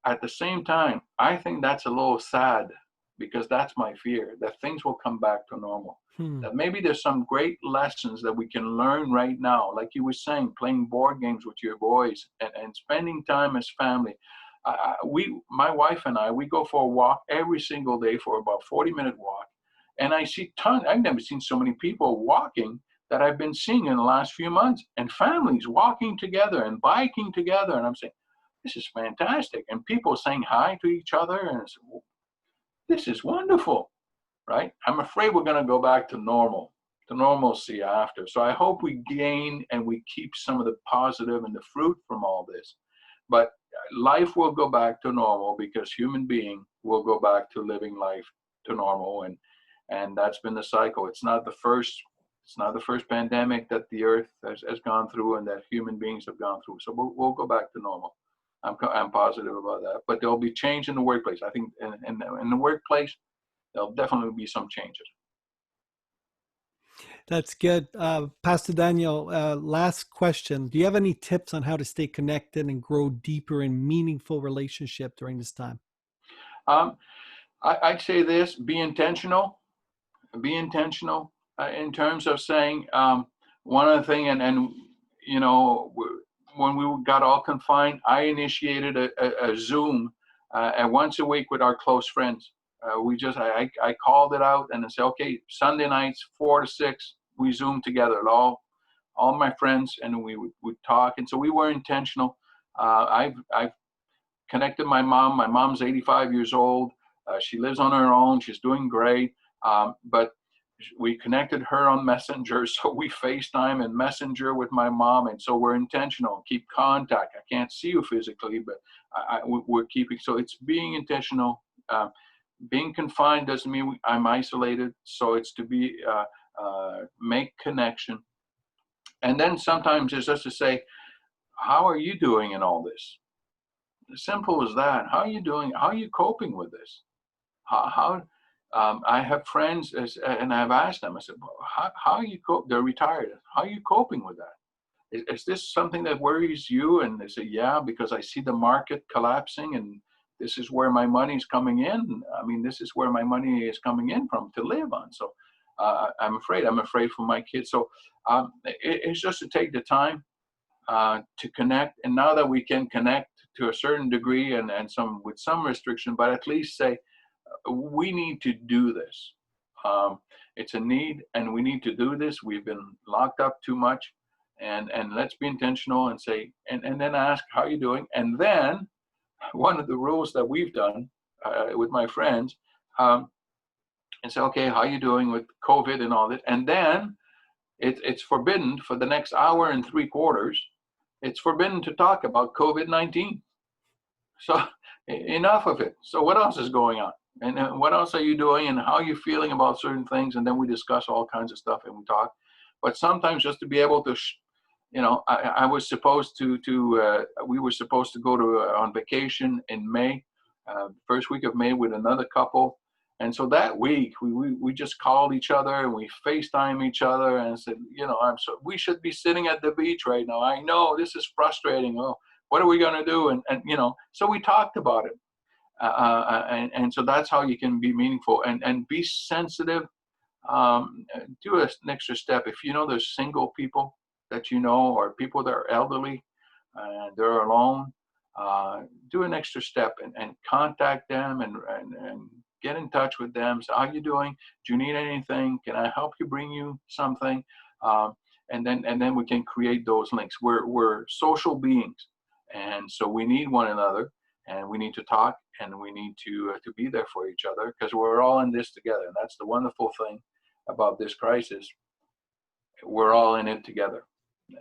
At the same time, I think that's a little sad because that's my fear, that things will come back to normal. That maybe there's some great lessons that we can learn right now, like you were saying, playing board games with your boys and spending time as family. My wife and I, we go for a walk every single day for about 40-minute walk. And I see tons, I've never seen so many people walking that I've been seeing in the last few months, and families walking together and biking together. And I'm saying, this is fantastic. And people saying hi to each other. And it's, this is wonderful. Right? I'm afraid we're going to go back to normal, to normalcy after. So I hope we gain and we keep some of the positive and the fruit from all this. But life will go back to normal because human being will go back to living life to normal. And that's been the cycle. It's not the first pandemic that the earth has gone through and that human beings have gone through. So we'll go back to normal. I'm positive about that. But there'll be change in the workplace. I think in the workplace, there'll definitely be some changes. That's good. Pastor Daniel, last question. Do you have any tips on how to stay connected and grow deeper in meaningful relationship during this time? I'd say this, be intentional. Be intentional in terms of saying one other thing, and when we got all confined, I initiated a Zoom once a week with our close friends. I called it out and I said, okay, Sunday nights, 4 to 6, we Zoom together, all my friends, and we would talk. And so we were intentional. I've connected my mom. My mom's 85 years old. She lives on her own. She's doing great. But we connected her on Messenger. So we FaceTime and Messenger with my mom. And so we're intentional, keep contact. I can't see you physically, but we're keeping, so it's being intentional. Being confined doesn't mean I'm isolated. So it's to be, make connection. And then sometimes it's just to say, how are you doing in all this? As simple as that. How are you doing? How are you coping with this? I have friends, and I've asked them, I said, how are you coping? They're retired. How are you coping with that? Is this something that worries you? And they say, yeah, because I see the market collapsing and this is where my money is coming in. I mean, this is where my money is coming in from to live on. So I'm afraid for my kids. So it's just to take the time to connect. And now that we can connect to a certain degree and with some restriction, but at least say, we need to do this. It's a need and we need to do this. We've been locked up too much, and let's be intentional and say, and then ask, how are you doing? And then one of the rules that we've done with my friends, and say, okay, how are you doing with COVID and all that? And then it's forbidden for the next hour and 3/4. It's forbidden to talk about COVID-19. So enough of it. So what else is going on? And what else are you doing, and how are you feeling about certain things? And then we discuss all kinds of stuff and we talk. But sometimes just to be able to, I was supposed we were supposed to go to on vacation in May, first week of May with another couple. And so that week we just called each other and we FaceTime each other and said, we should be sitting at the beach right now. I know this is frustrating. Oh, what are we going to do? And so we talked about it. And so that's how you can be meaningful and be sensitive. Do an extra step. If you know there's single people that or people that are elderly and they're alone, do an extra step and contact them and get in touch with them. So, how you doing? Do you need anything? Can I help you bring you something? And then we can create those links. We're social beings, and so we need one another, and we need to talk, and we need to be there for each other, because we're all in this together. And that's the wonderful thing about this crisis. We're all in it together,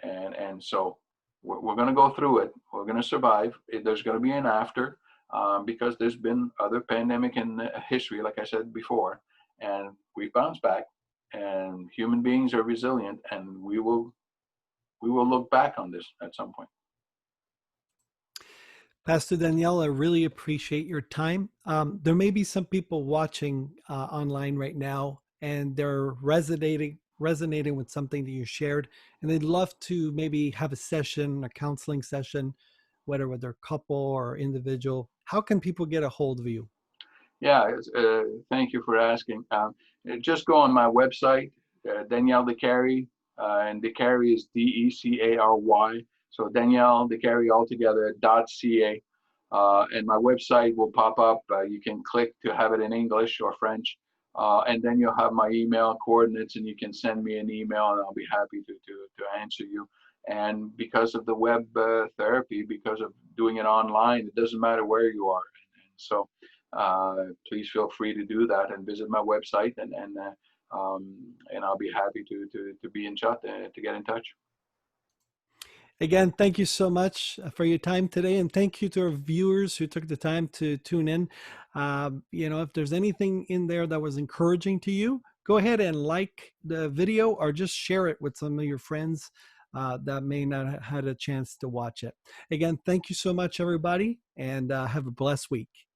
and so we're going to go through it. We're going to survive. There's going to be an after, because there's been other pandemic in history, like I said before, and we bounce back. And human beings are resilient, and we will look back on this at some point. Pastor Daniel, I really appreciate your time. There may be some people watching online right now, and they're resonating with something that you shared, and they'd love to maybe have a session, a counseling session, whether with their couple or individual. How can people get a hold of you? Yeah, thank you for asking. Just go on my website, Daniel Decary, and Decary is Decary. So Daniel Decary altogether .ca, and my website will pop up. You can click to have it in English or French, and then you'll have my email coordinates, and you can send me an email, and I'll be happy to answer you. And because of the web therapy, because of doing it online, it doesn't matter where you are. And so please feel free to do that and visit my website, and I'll be happy to be in chat, to get in touch. Again, thank you so much for your time today, and thank you to our viewers who took the time to tune in. If there's anything in there that was encouraging to you, go ahead and like the video or just share it with some of your friends that may not have had a chance to watch it. Again, thank you so much, everybody, and have a blessed week.